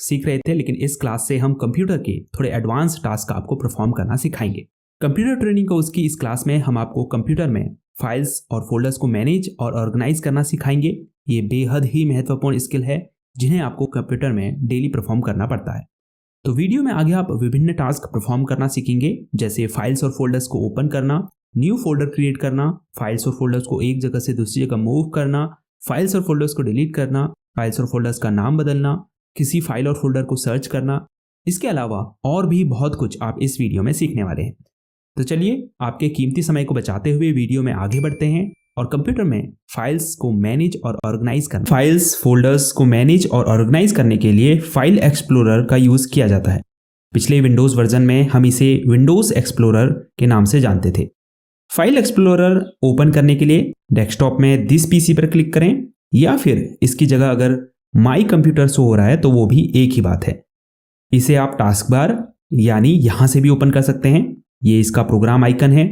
सीख रहे थे, लेकिन इस क्लास से हम कंप्यूटर के थोड़े एडवांस टास्क आपको परफॉर्म करना सिखाएंगे। कंप्यूटर ट्रेनिंग कोर्स की इस क्लास में हम आपको कंप्यूटर में फाइल्स और फोल्डर्स को मैनेज और ऑर्गेनाइज करना सिखाएंगे। ये बेहद ही महत्वपूर्ण स्किल है जिन्हें आपको कंप्यूटर में डेली परफॉर्म करना पड़ता है। तो वीडियो में आगे आप विभिन्न टास्क परफॉर्म करना सीखेंगे, जैसे फाइल्स और फोल्डर्स को ओपन करना, न्यू फोल्डर क्रिएट करना, फाइल्स और फोल्डर्स को एक जगह से दूसरी जगह मूव करना, फाइल्स और फोल्डर्स को डिलीट करना, फाइल्स और फोल्डर्स का नाम बदलना, किसी फाइल और फोल्डर को सर्च करना। इसके अलावा और भी बहुत कुछ आप इस वीडियो में सीखने वाले हैं। तो चलिए आपके कीमती समय को बचाते हुए वीडियो में आगे बढ़ते हैं और कंप्यूटर में फाइल्स को मैनेज और ऑर्गेनाइज करना। फाइल्स फोल्डर्स को मैनेज और ऑर्गेनाइज करने के लिए फाइल एक्सप्लोरर का यूज किया जाता है। पिछले विंडोज वर्जन में हम इसे विंडोज एक्सप्लोरर के नाम से जानते थे। फाइल एक्सप्लोरर ओपन करने के लिए डेस्कटॉप में दिस पीसी पर क्लिक करें, या फिर इसकी जगह अगर माई कंप्यूटर शो हो रहा है तो वो भी एक ही बात है। इसे आप टास्क बार यानी यहां से भी ओपन कर सकते हैं। ये इसका प्रोग्राम आइकन है।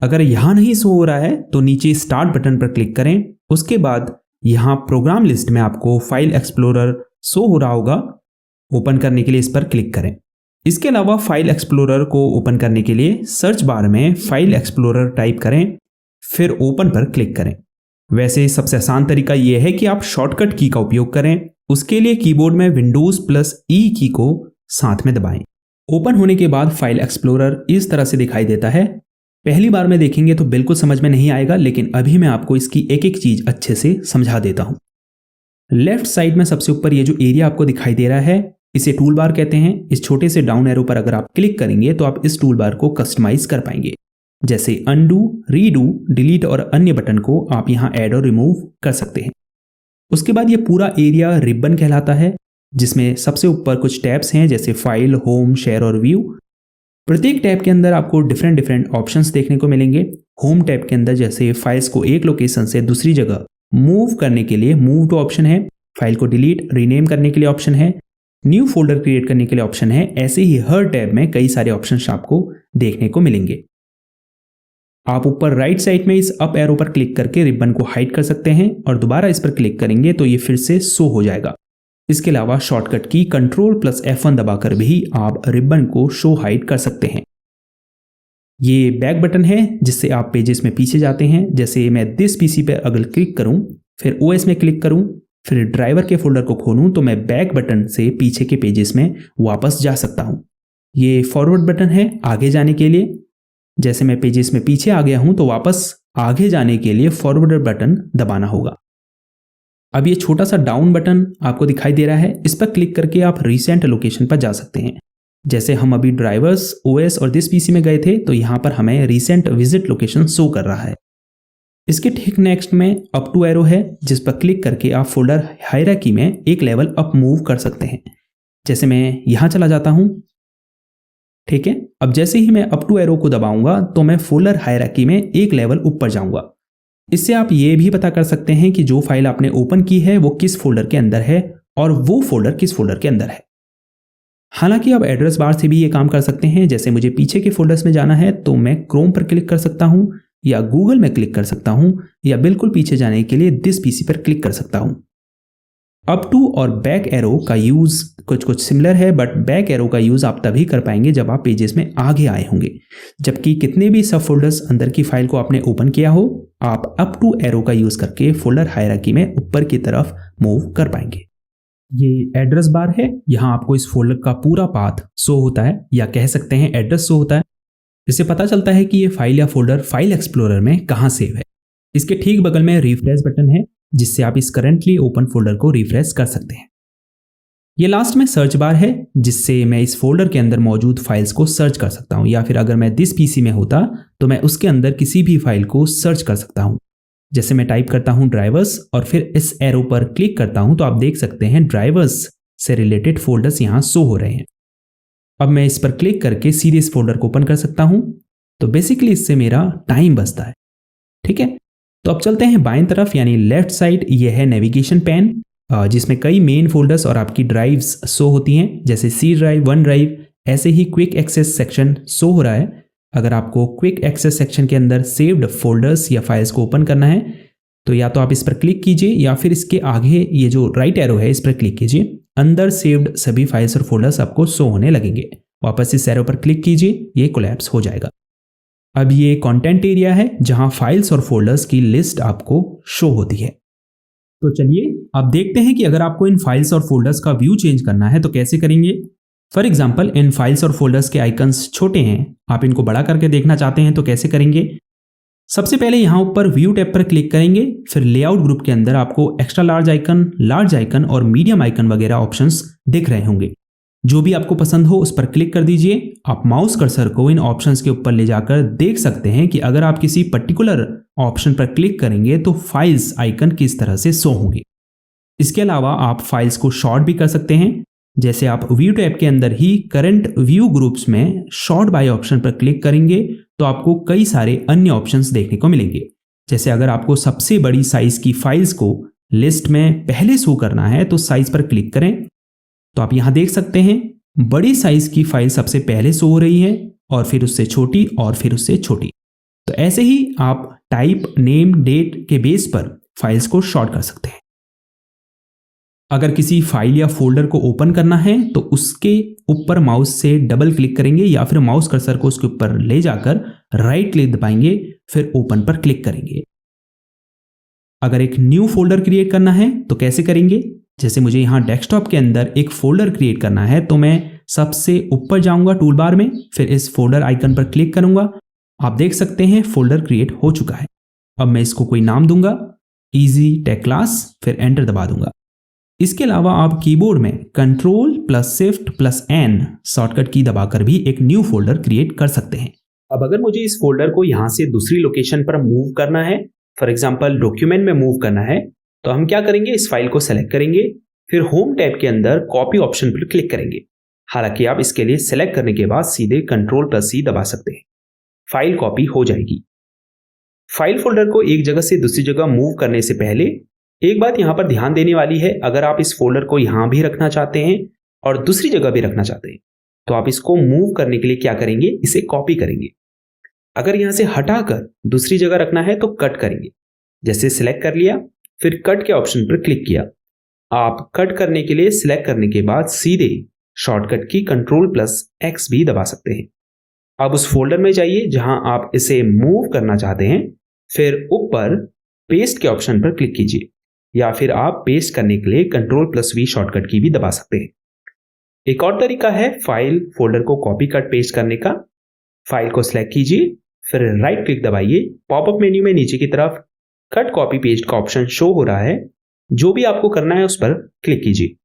अगर यहां नहीं शो हो रहा है तो नीचे स्टार्ट बटन पर क्लिक करें। उसके बाद यहां प्रोग्राम लिस्ट में आपको फाइल एक्सप्लोरर शो हो रहा होगा। ओपन करने के लिए इस पर क्लिक करें। इसके अलावा फाइल एक्सप्लोरर को ओपन करने के लिए सर्च बार में फाइल एक्सप्लोरर टाइप करें, फिर ओपन पर क्लिक करें। वैसे सबसे आसान तरीका यह है कि आप शॉर्टकट की का उपयोग करें। उसके लिए कीबोर्ड में विंडोज+E की को साथ में दबाएं। ओपन होने के बाद फाइल एक्सप्लोरर इस तरह से दिखाई देता है। पहली बार में देखेंगे तो बिल्कुल समझ में नहीं आएगा, लेकिन अभी मैं आपको इसकी एक एक चीज अच्छे से समझा देता हूं। लेफ्ट साइड में सबसे ऊपर ये जो एरिया आपको दिखाई दे रहा है, इसे टूल बार कहते हैं। इस छोटे से डाउन एरो पर अगर आप क्लिक करेंगे तो आप इस टूल बार को कस्टमाइज कर पाएंगे। जैसे अनडू, रीडू, डिलीट और अन्य बटन को आप यहां ऐड और रिमूव कर सकते हैं। उसके बाद ये पूरा एरिया रिबन कहलाता है, जिसमें सबसे ऊपर कुछ टैब्स हैं जैसे फाइल, होम, शेयर और व्यू। प्रत्येक टैब के अंदर आपको डिफरेंट ऑप्शंस देखने को मिलेंगे। होम टैब के अंदर जैसे फाइल्स को एक लोकेशन से दूसरी जगह मूव करने के लिए मूव टू ऑप्शन है, फाइल को डिलीट रीनेम करने के लिए ऑप्शन है, न्यू फोल्डर क्रिएट करने के लिए ऑप्शन है। ऐसे ही हर टैब में कई सारे ऑप्शंस आपको देखने को मिलेंगे। आप ऊपर राइट साइड में इस अप एरो पर क्लिक करके रिबन को हाइड कर सकते हैं और दोबारा इस पर क्लिक करेंगे तो ये फिर से शो हो जाएगा। इसके अलावा शॉर्टकट की Ctrl+F1 दबाकर भी आप रिबन को शो हाइड कर सकते हैं। ये बैक बटन है जिससे आप पेजेस में पीछे जाते हैं। जैसे मैं दिस पीसी पर अगर क्लिक करूं, फिर OS में क्लिक करूं, फिर ड्राइवर के फोल्डर को खोलूं तो मैं बैक बटन से पीछे के पेजेस में वापस जा सकता हूं। ये फॉरवर्ड बटन है आगे जाने के लिए। जैसे मैं पेजेस में पीछे आ गया हूं तो वापस आगे जाने के लिए फॉरवर्ड बटन दबाना होगा। अब ये छोटा सा डाउन बटन आपको दिखाई दे रहा है, इस पर क्लिक करके आप रिसेंट लोकेशन पर जा सकते हैं। जैसे हम अभी ड्राइवर्स, OS और दिस पीसी में गए थे तो यहां पर हमें रिसेंट विजिट लोकेशन शो कर रहा है। इसके ठीक नेक्स्ट में अप टू एरो है, जिस पर क्लिक करके आप फोल्डर हायरार्की में एक लेवल अप मूव कर सकते हैं। जैसे मैं यहां चला जाता हूं, ठीक है। अब जैसे ही मैं अप टू एरो को दबाऊंगा तो मैं फोल्डर हायरार्की में एक लेवल ऊपर जाऊंगा। इससे आप ये भी पता कर सकते हैं कि जो फाइल आपने ओपन की है वो किस फोल्डर के अंदर है और वो फोल्डर किस फोल्डर के अंदर है। हालांकि आप एड्रेस बार से भी ये काम कर सकते हैं। जैसे मुझे पीछे के फोल्डर्स में जाना है तो मैं क्रोम पर क्लिक कर सकता हूं, या गूगल में क्लिक कर सकता हूं, या बिल्कुल पीछे जाने के लिए दिस पीसी पर क्लिक कर सकता हूं। अप टू और बैक एरो का यूज कुछ सिमिलर है, बट बैक एरो का यूज आप तभी कर पाएंगे जब आप पेजेस में आगे आए होंगे। जबकि कितने भी सब फोल्डर्स अंदर की फाइल को आपने ओपन किया हो, आप अप टू एरो का यूज करके फोल्डर हायरार्की में ऊपर की तरफ मूव कर पाएंगे। ये एड्रेस बार है, यहां आपको इस फोल्डर का पूरा पाथ शो होता है, या कह सकते हैं एड्रेस शो होता है। इससे पता चलता है कि ये फाइल या फोल्डर फाइल एक्सप्लोरर में कहां सेव है। इसके ठीक बगल में रिफ्रेश बटन है, जिससे आप इस करंटली ओपन फोल्डर को रिफ्रेश कर सकते हैं। ये लास्ट में सर्च बार है, जिससे मैं इस फोल्डर के अंदर मौजूद फाइल्स को सर्च कर सकता हूं, या फिर अगर मैं दिस पीसी में होता तो मैं उसके अंदर किसी भी फाइल को सर्च कर सकता हूं। जैसे मैं टाइप करता हूं ड्राइवर्स और फिर इस एरो पर क्लिक करता हूं तो आप देख सकते हैं ड्राइवर्स से रिलेटेड फोल्डर्स यहां शो हो रहे हैं। अब मैं इस पर क्लिक करके सीधे इस फोल्डर को ओपन कर सकता हूं। तो बेसिकली इससे मेरा टाइम बचता है, ठीक है। तो अब चलते हैं बाएं तरफ यानी लेफ्ट साइड। ये है नेविगेशन पैन, जिसमें कई मेन फोल्डर्स और आपकी ड्राइव्स शो होती हैं, जैसे C ड्राइव, वन ड्राइव। ऐसे ही क्विक एक्सेस सेक्शन शो हो रहा है। अगर आपको क्विक एक्सेस सेक्शन के अंदर सेव्ड फोल्डर्स या फाइल्स को ओपन करना है तो या तो आप इस पर क्लिक कीजिए, या फिर इसके आगे ये जो राइट एरो है इस पर क्लिक कीजिए। अंदर सेव्ड सभी फाइल्स और फोल्डर्स आपको शो होने लगेंगे। वापस इस एरो पर क्लिक कीजिए, ये कोलैप्स हो जाएगा। अब ये कंटेंट एरिया है जहां फाइल्स और फोल्डर्स की लिस्ट आपको शो होती है। तो चलिए अब देखते हैं कि अगर आपको इन फाइल्स और फोल्डर्स का व्यू चेंज करना है तो कैसे करेंगे। फॉर एग्जाम्पल इन फाइल्स और फोल्डर्स के आइकन्स छोटे हैं, आप इनको बड़ा करके देखना चाहते हैं तो कैसे करेंगे। सबसे पहले यहां ऊपर व्यू टैब पर क्लिक करेंगे, फिर लेआउट ग्रुप के अंदर आपको एक्स्ट्रा लार्ज आइकन और मीडियम आइकन वगैरह ऑप्शंस दिख रहे होंगे। जो भी आपको पसंद हो उस पर क्लिक कर दीजिए। आप माउस कर्सर को इन ऑप्शंस के ऊपर ले जाकर देख सकते हैं कि अगर आप किसी पर्टिकुलर ऑप्शन पर क्लिक करेंगे तो फाइल्स आइकन किस तरह से शो होंगे। इसके अलावा आप फाइल्स को शॉर्ट भी कर सकते हैं। जैसे आप व्यू टैब के अंदर ही करंट व्यू ग्रुप्स में शॉर्ट बाय ऑप्शन पर क्लिक करेंगे तो आपको कई सारे अन्य ऑप्शंस देखने को मिलेंगे। जैसे अगर आपको सबसे बड़ी साइज की फाइल्स को लिस्ट में पहले शो करना है तो साइज पर क्लिक करें, तो आप यहां देख सकते हैं बड़ी साइज की फाइल सबसे पहले शो हो रही है और फिर उससे छोटी और फिर उससे छोटी। तो ऐसे ही आप टाइप, नेम, डेट के बेस पर फाइल्स को शॉर्ट कर सकते हैं। अगर किसी फाइल या फोल्डर को ओपन करना है तो उसके ऊपर माउस से डबल क्लिक करेंगे या फिर माउस कर्सर को उसके ऊपर ले जाकर राइट क्लिक दबाएंगे, फिर ओपन पर क्लिक करेंगे। अगर एक न्यू फोल्डर क्रिएट करना है तो कैसे करेंगे। जैसे मुझे यहां डेस्कटॉप के अंदर एक फोल्डर क्रिएट करना है तो मैं सबसे ऊपर जाऊंगा टूल बार में, फिर इस फोल्डर आइकन पर क्लिक करूंगा। आप देख सकते हैं फोल्डर क्रिएट हो चुका है। अब मैं इसको कोई नाम दूंगा, इजी टेक क्लास, फिर एंटर दबा दूंगा। इसके अलावा आप कीबोर्ड में Ctrl+Shift+N शॉर्टकट की दबाकर भी एक न्यू फोल्डर क्रिएट कर सकते हैं। अब अगर मुझे इस फोल्डर को यहां से दूसरी लोकेशन पर मूव करना है, फॉर एग्जांपल डॉक्यूमेंट में मूव करना है, तो हम क्या करेंगे, इस फाइल को सेलेक्ट करेंगे, फिर होम टैब के अंदर कॉपी ऑप्शन पर क्लिक करेंगे। हालांकि आप इसके लिए सेलेक्ट करने के बाद सीधे Ctrl+C दबा सकते हैं, फाइल कॉपी हो जाएगी। फाइल फोल्डर को एक जगह से दूसरी जगह मूव करने से पहले एक बात यहां पर ध्यान देने वाली है, अगर आप इस फोल्डर को यहां भी रखना चाहते हैं और दूसरी जगह भी रखना चाहते हैं तो आप इसको मूव करने के लिए क्या करेंगे, इसे कॉपी करेंगे। अगर यहां से हटाकर दूसरी जगह रखना है तो कट करेंगे। जैसे सिलेक्ट कर लिया, फिर कट के ऑप्शन पर क्लिक किया। आप कट करने के लिए सिलेक्ट करने के बाद सीधे शॉर्टकट की Ctrl+X भी दबा सकते हैं। अब उस फोल्डर में जाइए जहां आप इसे मूव करना चाहते हैं, फिर ऊपर पेस्ट के ऑप्शन पर क्लिक कीजिए या फिर आप पेस्ट करने के लिए Ctrl+V शॉर्टकट की भी दबा सकते हैं। एक और तरीका है फाइल फोल्डर को कॉपी कट पेस्ट करने का। फाइल को सिलेक्ट कीजिए, फिर राइट क्लिक दबाइए। पॉपअप मेन्यू में नीचे की तरफ कट कॉपी पेस्ट का ऑप्शन शो हो रहा है, जो भी आपको करना है उस पर क्लिक कीजिए।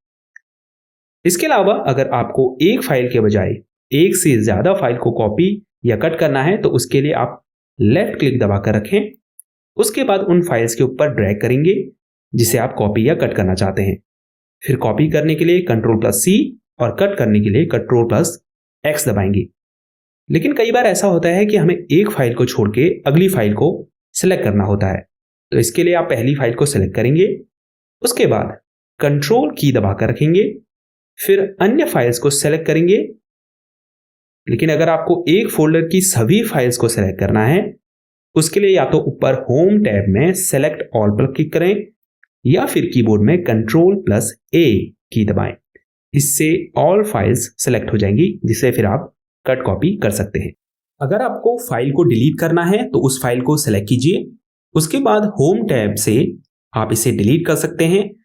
इसके अलावा अगर आपको एक फाइल के बजाय एक से ज्यादा फाइल को कॉपी या कट करना है तो उसके लिए आप लेफ्ट क्लिक दबाकर रखें। उसके बाद उन फाइल्स के ऊपर ड्रैग करेंगे जिसे आप कॉपी या कट करना चाहते हैं। फिर कॉपी करने के लिए Ctrl+C और कट करने के लिए Ctrl+X दबाएंगे। लेकिन कई बार ऐसा होता है कि हमें एक फाइल को छोड़ के अगली फाइल को सिलेक्ट करना होता है, तो इसके लिए आप पहली फाइल को सिलेक्ट करेंगे, उसके बाद कंट्रोल की दबाकर रखेंगे, फिर अन्य फाइल्स को सिलेक्ट करेंगे। लेकिन अगर आपको एक फोल्डर की सभी फाइल्स को सिलेक्ट करना है, उसके लिए या तो ऊपर होम टैब में सेलेक्ट ऑल पर क्लिक करें या फिर कीबोर्ड में Ctrl+A की दबाएं। इससे ऑल फाइल्स सेलेक्ट हो जाएंगी, जिसे फिर आप कट कॉपी कर सकते हैं। अगर आपको फाइल को डिलीट करना है तो उस फाइल को सेलेक्ट कीजिए, उसके बाद होम टैब से आप इसे डिलीट कर सकते हैं।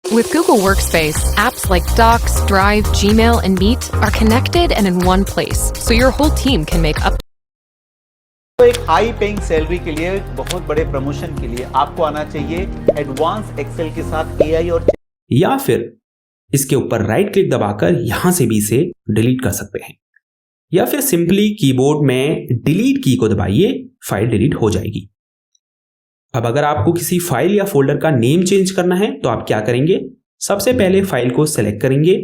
With Google Workspace, apps like Docs, Drive, Gmail, and Meet are connected and in one place, so your whole team can make up. तो एक हाई पेइंग सैलरी के लिए, बहुत बड़े प्रमोशन के लिए आपको आना चाहिए एडवांस एक्सेल के साथ AI और या फिर इसके ऊपर राइट क्लिक दबाकर यहां से भी इसे डिलीट कर सकते हैं, या फिर सिंपली कीबोर्ड में डिलीट की को दबाइए, फाइल डिलीट हो जाएगी। अब अगर आपको किसी फाइल या फोल्डर का नेम चेंज करना है तो आप क्या करेंगे, सबसे पहले फाइल को सेलेक्ट करेंगे,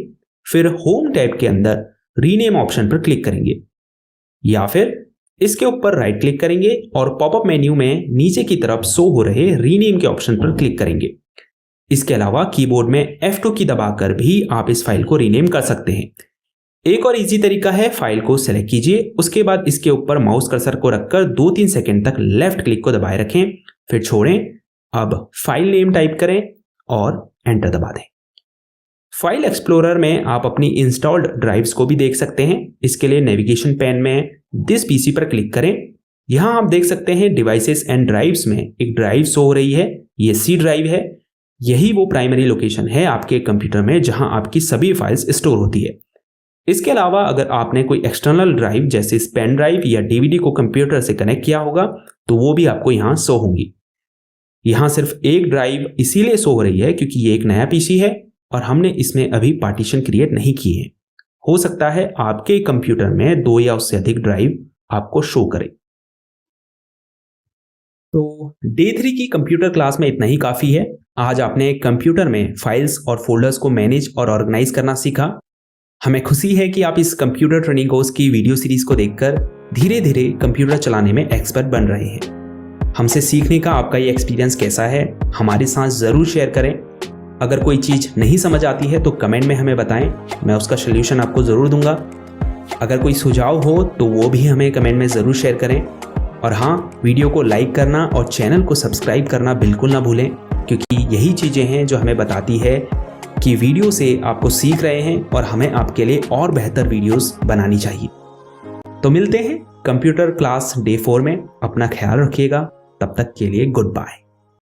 फिर होम टैब के अंदर रीनेम ऑप्शन पर क्लिक करेंगे या फिर इसके ऊपर राइट क्लिक करेंगे और पॉपअप मेन्यू में नीचे की तरफ शो हो रहे रीनेम के ऑप्शन पर क्लिक करेंगे। इसके अलावा कीबोर्ड में F2 की दबाकर भी आप इस फाइल को रीनेम कर सकते हैं। एक और इजी तरीका है, फाइल को सेलेक्ट कीजिए, उसके बाद इसके ऊपर माउस कर्सर को रखकर 2-3 सेकंड तक लेफ्ट क्लिक को दबाए रखें, फिर छोड़ें। अब फाइल नेम टाइप करें और एंटर दबा दें। फाइल एक्सप्लोरर में आप अपनी इंस्टॉल्ड ड्राइव्स को भी देख सकते हैं। इसके लिए नेविगेशन पैन में दिस पीसी पर क्लिक करें। यहाँ आप देख सकते हैं डिवाइसेस एंड ड्राइव्स में एक ड्राइव शो हो रही है, ये सी ड्राइव है। यही वो प्राइमरी लोकेशन है आपके कंप्यूटर में जहां आपकी सभी फाइल्स स्टोर होती है। इसके अलावा अगर आपने कोई एक्सटर्नल ड्राइव जैसे पेन ड्राइव या डीवीडी को कंप्यूटर से कनेक्ट किया होगा तो वो भी आपको यहाँ शो होंगी। यहाँ सिर्फ एक ड्राइव इसीलिए शो हो रही है क्योंकि ये एक नया पीसी है और हमने इसमें अभी पार्टीशन क्रिएट नहीं किए हैं। हो सकता है आपके कंप्यूटर में 2 या उससे अधिक ड्राइव आपको शो करे। तो डे 3 की कंप्यूटर क्लास में इतना ही काफी है। आज आपने कंप्यूटर में फाइल्स और फोल्डर्स को मैनेज और ऑर्गेनाइज करना सीखा। हमें खुशी है कि आप इस कंप्यूटर ट्रेनिंग कोर्स की वीडियो सीरीज को देखकर धीरे धीरे कंप्यूटर चलाने में एक्सपर्ट बन रहे हैं। हमसे सीखने का आपका ये एक्सपीरियंस कैसा है हमारे साथ ज़रूर शेयर करें। अगर कोई चीज़ नहीं समझ आती है तो कमेंट में हमें बताएं, मैं उसका सलूशन आपको ज़रूर दूंगा। अगर कोई सुझाव हो तो वो भी हमें कमेंट में ज़रूर शेयर करें। और हाँ, वीडियो को लाइक करना और चैनल को सब्सक्राइब करना बिल्कुल ना भूलें, क्योंकि यही चीज़ें हैं जो हमें बताती है कि वीडियो से आपको सीख रहे हैं और हमें आपके लिए और बेहतर वीडियोस बनानी चाहिए। तो मिलते हैं कंप्यूटर क्लास डे 4 में। अपना ख्याल रखिएगा। तब तक के लिए गुड बाय।